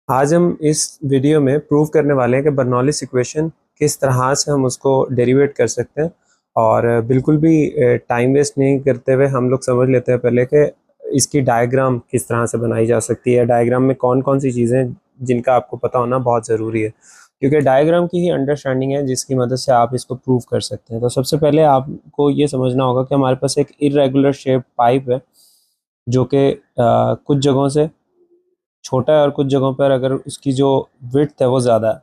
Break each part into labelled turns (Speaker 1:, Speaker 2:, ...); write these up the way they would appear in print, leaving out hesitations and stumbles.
Speaker 1: आज हम इस वीडियो में प्रूव करने वाले हैं कि बर्नौलिस इक्वेशन किस तरह से हम उसको डेरिवेट कर सकते हैं। और बिल्कुल भी टाइम वेस्ट नहीं करते हुए हम लोग समझ लेते हैं पहले कि इसकी डायग्राम किस तरह से बनाई जा सकती है। डायग्राम में कौन कौन सी चीज़ें जिनका आपको पता होना बहुत ज़रूरी है, क्योंकि डायग्राम की ही अंडरस्टैंडिंग है जिसकी मदद से आप इसको प्रूव कर सकते हैं। तो सबसे पहले आपको ये समझना होगा कि हमारे पास एक इरेगुलर शेप पाइप है जो कि कुछ जगहों से छोटा है और कुछ जगहों पर अगर उसकी जो विड्थ है वो ज़्यादा है।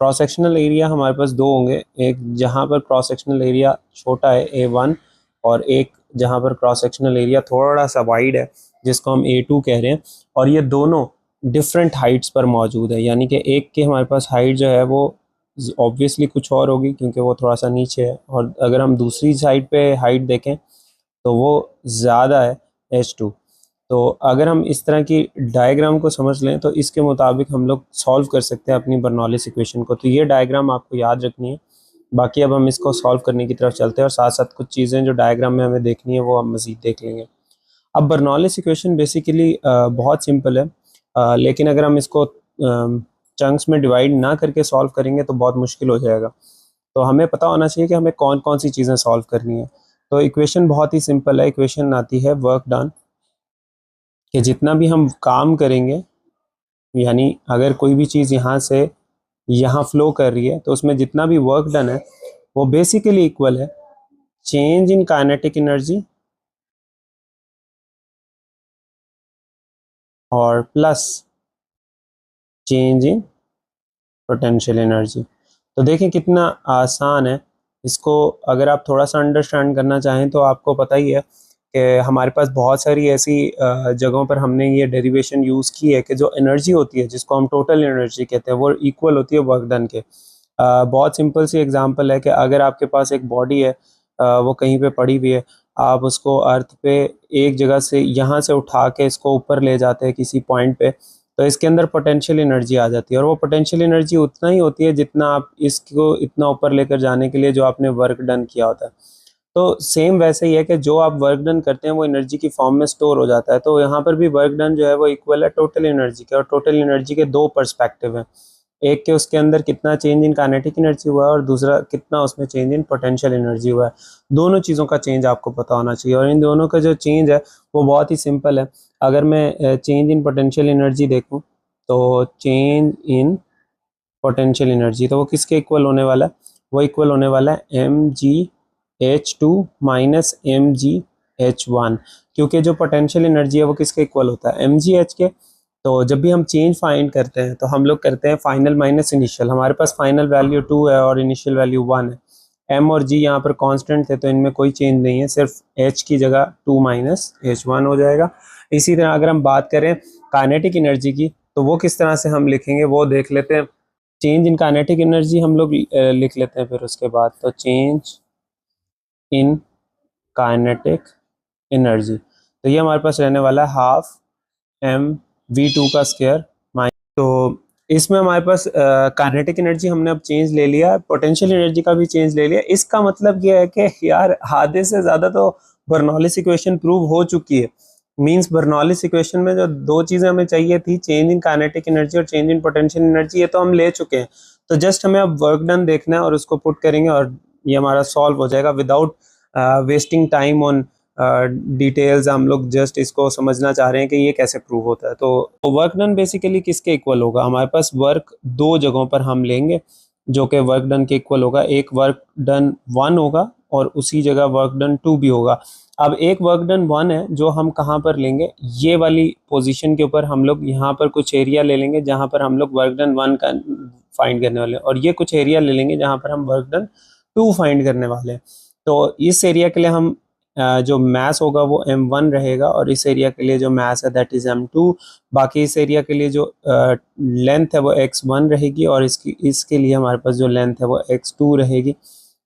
Speaker 1: क्रॉस सेक्शनल एरिया हमारे पास दो होंगे, एक जहाँ पर क्रॉस सेक्शनल एरिया छोटा है A1 और एक जहाँ पर क्रॉस सेक्शनल एरिया थोड़ा सा वाइड है जिसको हम A2 कह रहे हैं। और ये दोनों डिफरेंट हाइट्स पर मौजूद है, यानी कि एक की हमारे पास हाइट जो है वो ऑब्वियसली कुछ और होगी क्योंकि वो थोड़ा सा नीचे है, और अगर हम दूसरी साइड पे हाइट देखें तो वो ज़्यादा है H2। तो अगर हम इस तरह की डायग्राम को समझ लें तो इसके मुताबिक हम लोग सॉल्व कर सकते हैं अपनी बर्नौलिस इक्वेशन को। तो ये डायग्राम आपको याद रखनी है। बाकी अब हम इसको सॉल्व करने की तरफ चलते हैं और साथ साथ कुछ चीज़ें जो डायग्राम में हमें देखनी है वो हम मज़ीद देख लेंगे। अब बर्नौलिस इक्वेशन बेसिकली बहुत सिंपल है, लेकिन अगर हम इसको चंक्स में डिवाइड ना करके सॉल्व करेंगे तो बहुत मुश्किल हो जाएगा। तो हमें पता होना चाहिए कि हमें कौन कौन सी चीज़ें सॉल्व करनी है। तो इक्वेशन बहुत ही सिंपल है। इक्वेशन आती है वर्क डन, कि जितना भी हम काम करेंगे, यानी अगर कोई भी चीज़ यहाँ से यहाँ फ्लो कर रही है तो उसमें जितना भी वर्क डन है वो बेसिकली इक्वल है चेंज इन काइनेटिक एनर्जी और plus change in potential energy. तो देखें कितना आसान है। इसको अगर आप थोड़ा सा अंडरस्टैंड करना चाहें तो आपको पता ही है कि हमारे पास बहुत सारी ऐसी जगहों पर हमने ये डेरिवेशन यूज़ की है कि जो एनर्जी होती है जिसको हम टोटल एनर्जी कहते हैं वो इक्वल होती है वर्क डन के। बहुत सिंपल सी एग्जांपल है कि अगर आपके पास एक बॉडी है, वो कहीं पे पड़ी हुई है, आप उसको अर्थ पे एक जगह से यहाँ से उठा के इसको ऊपर ले जाते हैं किसी पॉइंट पे, तो इसके अंदर पोटेंशियल एनर्जी आ जाती है और वो पोटेंशियल एनर्जी उतना ही होती है जितना आप इसको इतना ऊपर लेकर जाने के लिए जो आपने वर्क डन किया होता है। तो सेम वैसे ही है कि जो आप वर्क डन करते हैं वो एनर्जी की फॉर्म में स्टोर हो जाता है। तो यहाँ पर भी वर्क डन जो है वो इक्वल है टोटल एनर्जी के, और टोटल एनर्जी के दो पर्सपेक्टिव हैं। एक के उसके अंदर कितना चेंज इन काइनेटिक एनर्जी हुआ है और दूसरा कितना उसमें चेंज इन पोटेंशियल एनर्जी हुआ है। दोनों चीज़ों का चेंज आपको पता होना चाहिए और इन दोनों का जो चेंज है वो बहुत ही सिंपल है। अगर मैं चेंज इन पोटेंशियल एनर्जी देखूँ तो चेंज इन पोटेंशियल एनर्जी तो वो किसके इक्वल होने वाला है? वो इक्वल होने वाला है mgh2 माइनस mgh1, क्योंकि जो पोटेंशियल एनर्जी है वो किसके इक्वल होता है? mgh के। तो जब भी हम चेंज फाइंड करते हैं तो हम लोग करते हैं फाइनल माइनस इनिशियल। हमारे पास फाइनल वैल्यू 2 है और इनिशियल वैल्यू 1 है। m और g यहाँ पर कांस्टेंट थे तो इनमें कोई चेंज नहीं है, सिर्फ h की जगह 2 माइनस h1 हो जाएगा। इसी तरह अगर हम बात करें काइनेटिक एनर्जी की तो वो किस तरह से हम लिखेंगे वो देख लेते हैं। चेंज इन काइनेटिक एनर्जी हम लोग लिख लेते हैं फिर उसके बाद। तो चेंज इन काइनेटिक एनर्जी तो ये हमारे पास रहने वाला है हाफ mv2 का स्क्वायर माइनस। तो इसमें हमारे पास काइनेटिक एनर्जी हमने अब चेंज ले लिया, पोटेंशियल एनर्जी का भी चेंज ले लिया। इसका मतलब ये है कि यार आधे से ज़्यादा तो बर्नौलिस इक्वेशन प्रूव हो चुकी है। मींस बर्नौलिस इक्वेशन में जो दो चीज़ें हमें चाहिए थी, चेंज इन काइनेटिक एनर्जी और चेंज इन पोटेंशियल एनर्जी, ये तो हम ले चुके हैं। तो जस्ट हमें अब वर्क डन देखना है और उसको पुट करेंगे और ये हमारा सॉल्व हो जाएगा without wasting time on details. हम लोग जस्ट इसको समझना चाह रहे हैं कि ये कैसे प्रूव होता है। तो वर्क डन बेसिकली किसके इक्वल होगा? हमारे पास वर्क दो जगहों पर हम लेंगे जो कि वर्क डन के इक्वल होगा। एक वर्क डन 1 होगा और उसी जगह वर्क डन 2 भी होगा। अब एक वर्क डन 1 है जो हम कहाँ पर लेंगे, ये वाली पोजीशन के ऊपर हम लोग यहाँ पर कुछ एरिया ले लेंगे जहाँ पर हम लोग वर्क डन 1 का फाइंड करने वाले हैं, और ये कुछ एरिया ले लेंगे जहाँ पर हम वर्क डन 2 फाइंड करने वाले हैं। तो इस एरिया के लिए हम जो मैस होगा वो m1 रहेगा और इस एरिया के लिए जो मैस है दैट इज़ m2। बाकी इस एरिया के लिए जो लेंथ है वो x1 रहेगी और इसके लिए हमारे पास जो लेंथ है वो x2 रहेगी।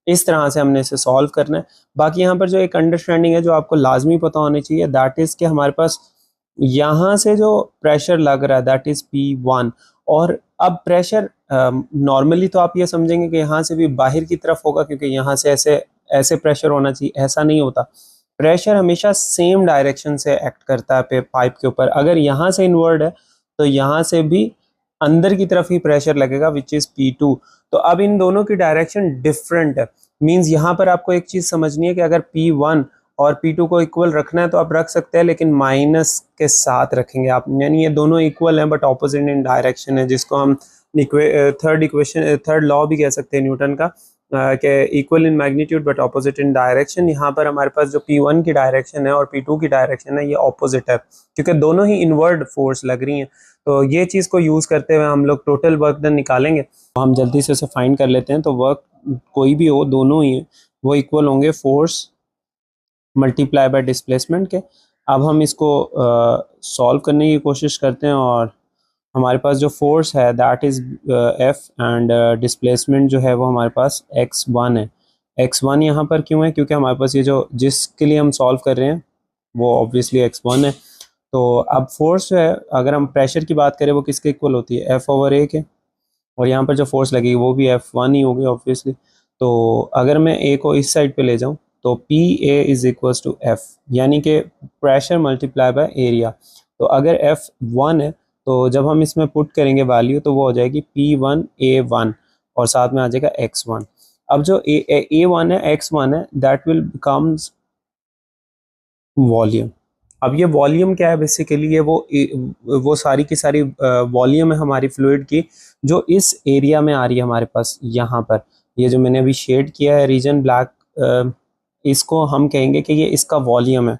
Speaker 1: इस तरह से हमने इसे सॉल्व करना है। बाकी यहाँ पर जो एक अंडरस्टैंडिंग है जो आपको लाजमी पता होनी चाहिए, दैट इज़ कि हमारे पास यहाँ से जो प्रेशर लग रहा है दैट इज़ P1। और अब प्रेशर नॉर्मली तो आप ये समझेंगे कि यहाँ से भी बाहर की तरफ होगा क्योंकि यहाँ से ऐसे ऐसे प्रेशर होना चाहिए, ऐसा नहीं होता। प्रेशर हमेशा सेम डायरेक्शन से एक्ट करता है पाइप के ऊपर। अगर यहाँ से इनवर्ड है तो यहाँ से भी अंदर की तरफ ही प्रेशर लगेगा विच इज P2। तो अब इन दोनों की डायरेक्शन डिफरेंट है, मींस यहाँ पर आपको एक चीज समझनी है कि अगर P1 और P2 को इक्वल रखना है तो आप रख सकते हैं, लेकिन माइनस के साथ रखेंगे आप, यानी ये दोनों इक्वल हैं बट ऑपोजिट इन डायरेक्शन है, जिसको हम थर्ड लॉ भी कह सकते हैं न्यूटन का, कि equal in magnitude but opposite in direction. यहाँ पर हमारे पास जो P1 की डायरेक्शन है और P2 की डायरेक्शन है ये ऑपोजिट है, क्योंकि दोनों ही इनवर्ड फोर्स लग रही हैं। तो ये चीज़ को यूज़ करते हुए हम लोग टोटल वर्क डन निकालेंगे। तो हम जल्दी से उसे फाइंड कर लेते हैं। तो वर्क कोई भी हो, दोनों ही वो इक्वल होंगे फोर्स मल्टीप्लाई बाय डिस्प्लेसमेंट के। अब हम इसको सॉल्व करने की कोशिश करते हैं, और हमारे पास जो फोर्स है that is F and displacement जो है वो हमारे पास x1 है। x1 यहाँ पर क्यों है? क्योंकि हमारे पास ये जो जिसके लिए हम सॉल्व कर रहे हैं वो ऑब्वियसली x1 है। तो अब फोर्स जो है, अगर हम प्रेशर की बात करें, वो किसके इक्वल होती है? F/A के, और यहाँ पर जो फोर्स लगेगी वो भी F1 ही होगी ऑब्वियसली। तो अगर मैं A को इस साइड पे ले जाऊँ तो PA is equal to F, यानी कि प्रेशर मल्टीप्लाई बाय एरिया। तो अगर F1 है तो जब हम इसमें पुट करेंगे वैल्यू तो वो हो जाएगी P1A1 और साथ में आ जाएगा x1। अब जो A1 है x1 है दैट विल बिकम्स वॉल्यूम। अब ये वॉल्यूम क्या है? बेसिकली ये वो सारी की सारी वॉल्यूम है हमारी फ्लूइड की, जो इस एरिया में आ रही है हमारे पास। यहाँ पर ये जो मैंने अभी शेड किया है रीजन ब्लैक, इसको हम कहेंगे कि ये इसका वॉल्यूम है।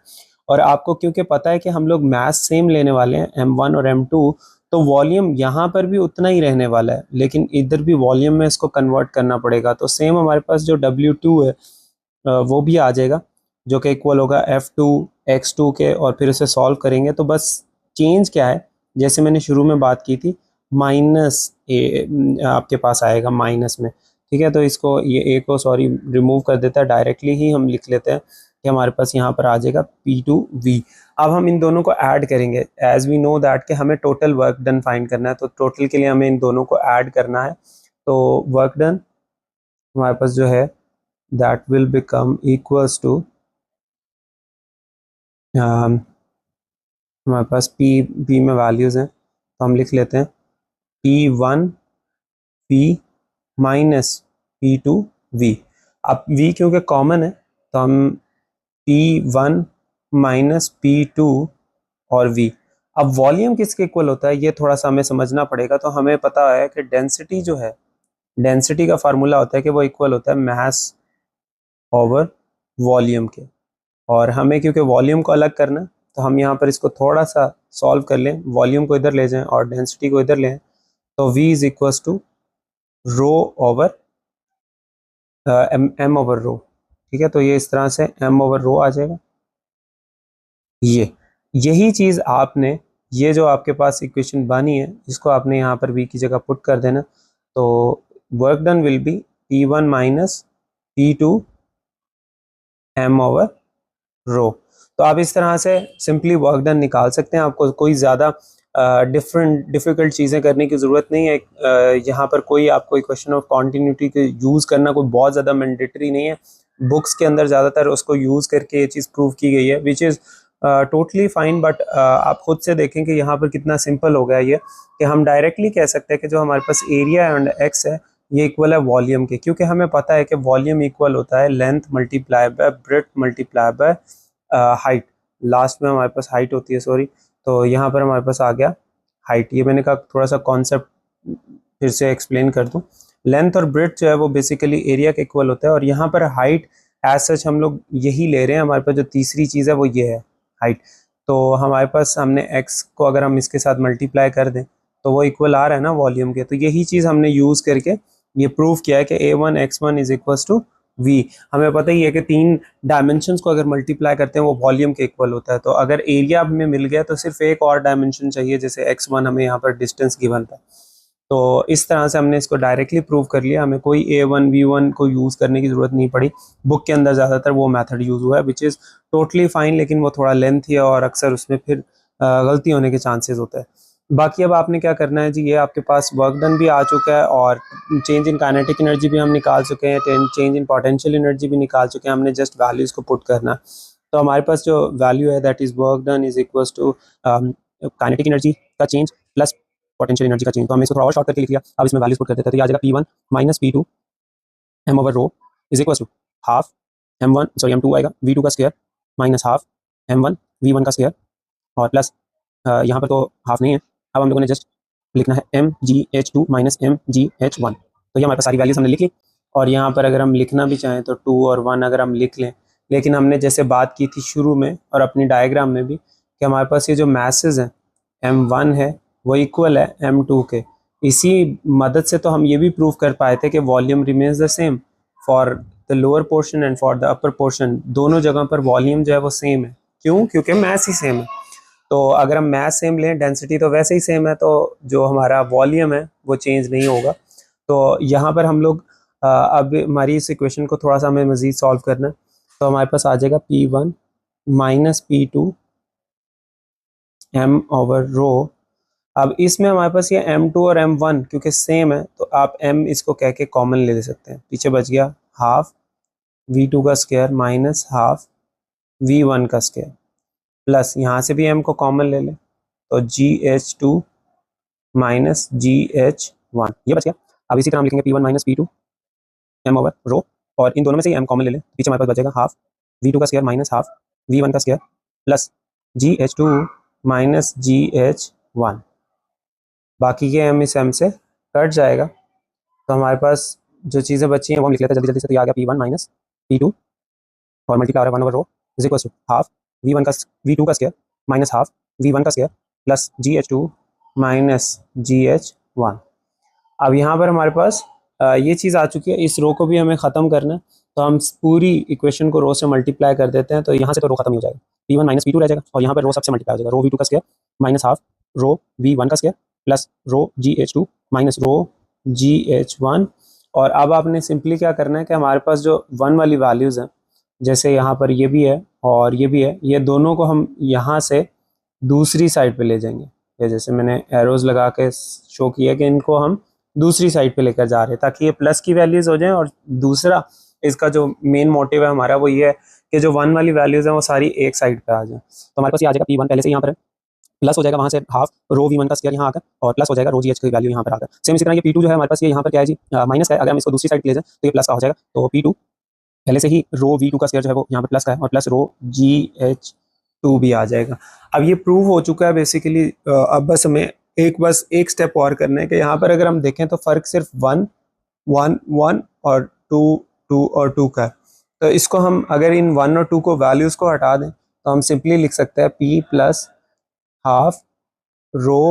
Speaker 1: और आपको क्योंकि पता है कि हम लोग मास सेम लेने वाले हैं M1 और M2, तो वॉल्यूम यहाँ पर भी उतना ही रहने वाला है, लेकिन इधर भी वॉल्यूम में इसको कन्वर्ट करना पड़ेगा। तो सेम हमारे पास जो W2 है वो भी आ जाएगा, जो कि इक्वल होगा F2 x2 के, और फिर उसे सॉल्व करेंगे तो बस चेंज क्या है, जैसे मैंने शुरू में बात की थी, माइनस ए आपके पास आएगा माइनस में। ठीक है, तो इसको ये A को सॉरी रिमूव कर देता है, डायरेक्टली ही हम लिख लेते हैं कि हमारे पास यहाँ पर आ जाएगा P2V। अब हम इन दोनों को ऐड करेंगे, एज वी नो दैट कि हमें टोटल वर्क डन फाइंड करना है, तो टोटल के लिए हमें इन दोनों को ऐड करना है। तो वर्क डन हमारे पास जो है that will become equals to, हमारे पास P में वैल्यूज़ हैं तो हम लिख लेते हैं P1P माइनस P2V। अब V क्योंकि कॉमन है तो हम P1 माइनस P2 और V। अब वॉल्यूम किसके इक्वल होता है ये थोड़ा सा हमें समझना पड़ेगा। तो हमें पता है कि डेंसिटी जो है, डेंसिटी का फार्मूला होता है कि वो इक्वल होता है मास ओवर वॉल्यूम के, और हमें क्योंकि वॉल्यूम को अलग करना तो हम यहाँ पर इसको थोड़ा सा सॉल्व कर लें, वॉल्यूम को इधर ले जाएं और डेंसिटी को इधर लें, तो V is equal to rho over M over rho. ठीक है, तो ये इस तरह से M ओवर रो आ जाएगा। यही चीज़ आपने, ये जो आपके पास इक्वेशन बनी है इसको आपने यहाँ पर V की जगह पुट कर देना। तो work done will be P1 minus P2 M over rho. तो आप इस तरह से सिंपली वर्क डन निकाल सकते हैं। आपको कोई ज़्यादा डिफ़िकल्ट चीज़ें करने की ज़रूरत नहीं है। यहाँ पर कोई आपको इक्वेशन ऑफ कॉन्टीन्यूटी के यूज़ करना कोई बहुत ज़्यादा मैंडेटरी नहीं है। बुक्स के अंदर ज़्यादातर उसको यूज़ करके ये चीज़ प्रूव की गई है, which is totally fine. But आप खुद से देखें कि यहाँ पर कितना सिंपल हो गया ये, कि हम डायरेक्टली कह सकते हैं कि जो हमारे पास एरिया एंड एक्स है ये इक्वल है वॉल्यूम के, क्योंकि हमें पता है कि वॉल्यूम इक्वल होता है length multiply by breadth multiply by height. Last में हमारे पास हाइट होती है, सॉरी, तो यहाँ पर हमारे पास आ गया हाइट। ये मैंने कहा थोड़ा सा कॉन्सेप्ट फिर से एक्सप्लेन कर दूँ। लेंथ और ब्रेड्थ जो है वो बेसिकली एरिया के इक्वल होता है, और यहाँ पर हाइट एज सच हम लोग यही ले रहे हैं। हमारे पास जो तीसरी चीज़ है वो ये है हाइट। तो हमारे पास हमने एक्स को अगर हम इसके साथ मल्टीप्लाई कर दें तो वो इक्वल आ रहा है ना वॉल्यूम के। तो यही चीज़ हमने यूज़ करके ये प्रूव किया है कि A1 x1 is equal to V। हमें पता ही है कि 3 डायमेंशंस को अगर मल्टीप्लाई करते हैं वो वॉल्यूम के इक्वल होता है। तो अगर एरिया हमें मिल गया तो सिर्फ एक और डायमेंशन चाहिए, जैसे x1 हमें यहाँ पर डिस्टेंस गिवन था। तो इस तरह से हमने इसको डायरेक्टली प्रूव कर लिया। हमें कोई A1 V1 को यूज़ करने की ज़रूरत नहीं पड़ी। बुक के अंदर ज़्यादातर वो मेथड यूज़ हुआ है विच इज़ टोटली फाइन, लेकिन वो थोड़ा लेंथी है और अक्सर उसमें फिर गलती होने के चांसेस होते हैं। बाकी अब आपने क्या करना है जी, ये आपके पास वर्क डन भी आ चुका है और चेंज इन काइनेटिक एनर्जी भी हम निकाल चुके हैं, चेंज इन पोटेंशियल एनर्जी भी निकाल चुके हैं। हमने जस्ट वैल्यूज़ को पुट करना। तो हमारे पास जो वैल्यू है that is work done is equal to kinetic energy का चेंज प्लस पोटेंशियल एनर्जी का चेंज। तो हमने इसको थोड़ा और शॉर्ट करके लिख लिया। अब इसमें वैल्यूज पुट कर देते हैं, तो ये आ जाएगा P1 minus P2 m over rho is equal to half m1 sorry m2 आएगा V2 का square minus half m1 V1 का स्क्वायर और प्लस यहाँ पर तो हाफ नहीं है, अब हम लोगों ने जस्ट लिखना है mgh2 माइनस mgh1। तो ये हमारे पास सारी वैल्यूज हमने लिख ली। और यहाँ पर अगर हम लिखना भी चाहें तो 2 और 1 अगर हम लिख लें, लेकिन हमने जैसे बात की थी शुरू में और अपनी डायग्राम में भी कि हमारे पास ये जो मैसेज हैं m1 है वो इक्वल है m2 के। इसी मदद से तो हम ये भी प्रूव कर पाए थे कि volume remains the same for the lower portion and for the upper portion, दोनों जगह पर वॉल्यूम जो है वो सेम है। क्यों? क्योंकि मैस ही सेम है। तो अगर हम मैस सेम लें, डेंसिटी तो वैसे ही सेम है, तो जो हमारा वॉल्यूम है वो चेंज नहीं होगा। तो यहाँ पर हम लोग अब हमारी इस इक्वेशन को थोड़ा सा हमें मज़ीद सॉल्व करना है। तो हमारे पास आ जाएगा P1 minus P2 m over रो। अब इसमें हमारे पास ये m2 और m1 क्योंकि सेम है तो आप m इसको कह के कॉमन ले सकते हैं। पीछे बच गया हाफ V2 का स्क्वायर माइनस हाफ V1 का स्क्वायर प्लस यहाँ से भी m को कॉमन ले लें तो GH2 माइनस GH1 ये बच गया। अब इसी तरह हम लिखेंगे P1 minus P2 m over रो और इन दोनों में से ही m कॉमन ले लें, पीछे हमारे पास बचेगा हाफ V2 का स्क्वायर माइनस हाफ V1 का square plus GH2 minus GH1। बाकी के m इस m से कट जाएगा। तो हमारे पास जो चीज़ें बची हैं वो हम लिख लेते हैं जल्दी जल्दी से। तो ये आ गया P1 माइनस P2 और multiply 1 over rho is equal to half V2 का स्क्वायर माइनस हाफ V1 का square plus GH2 minus GH1। अब यहाँ पर हमारे पास ये चीज़ आ चुकी है। इस रो को भी हमें ख़त्म करना है, तो हम पूरी इक्वेशन को रो से मल्टीप्लाई कर देते हैं। तो यहाँ से तो रो खत्म हो जाएगा, P1 माइनस P2 रह जाएगा और यहाँ पर रो सबसे मल्टीप्लाई हो जाएगा। रो V2 का square minus half rho V1 का स्क्वायर प्लस रो GH2 माइनस रो GH1। और अब आपने सिंपली क्या करना है कि हमारे पास जो 1 वाली वैल्यूज़ हैं, जैसे यहाँ पर ये भी है और ये भी है, ये दोनों को हम यहाँ से दूसरी साइड पे ले जाएंगे। या जैसे मैंने एरोज लगा के शो किया कि इनको हम दूसरी साइड पे लेकर जा रहे हैं ताकि ये प्लस की वैल्यूज़ हो जाएं। और दूसरा इसका जो मेन मोटिव है हमारा वो ये है कि जो 1 वाली वैल्यूज़ हैं वो सारी एक साइड पे आ जाएं। तो हमारे पास ये आ जाएगा P1 पहले से यहाँ पर है, प्लस हो जाएगा वहाँ से हाफ रो V1 का स्क्वायर यहाँ आकर और प्लस हो जाएगा रो GH की वैल्यू यहाँ पर आकर। सेम इसी तरह ये P2 जो है हमारे पास ये यहाँ पर क्या है जी माइनस का है। अगर हम इसको दूसरी साइड ले जाएं तो ये प्लस का हो जाएगा। तो P2 पहले से ही रो V2 का स्क्वायर जो है वो यहाँ पर प्लस का है और प्लस रो GH2 भी आ जाएगा। अब ये प्रूव हो चुका है बेसिकली। अब बस हमें एक स्टेप और करना है कि यहाँ पर अगर हम देखें तो फ़र्क सिर्फ 1 1 1 और 2 2 और 2 का है। तो इसको हम अगर इन 1 और 2 को वैल्यूज़ को हटा दें तो हम सिंपली लिख सकते हैं P plus half rho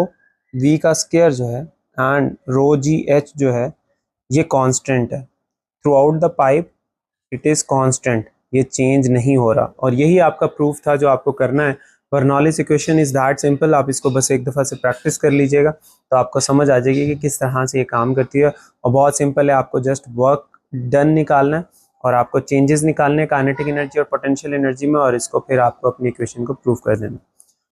Speaker 1: V का स्क्वायर जो है एंड रो GH जो है ये कांस्टेंट है। Through out the pipe it is constant, ये चेंज नहीं हो रहा। और यही आपका प्रूफ था जो आपको करना है। Bernoulli's equation is that simple. आप इसको बस एक दफ़ा से प्रैक्टिस कर लीजिएगा तो आपको समझ आ जाएगी कि किस तरह से ये काम करती है। और बहुत सिंपल है, आपको जस्ट वर्क डन निकालना है और आपको चेंजेस निकालने हैं काइनेटिक एनर्जी और पोटेंशियल एनर्जी में, और इसको फिर आपको अपनी इक्वेशन को प्रूव कर देना।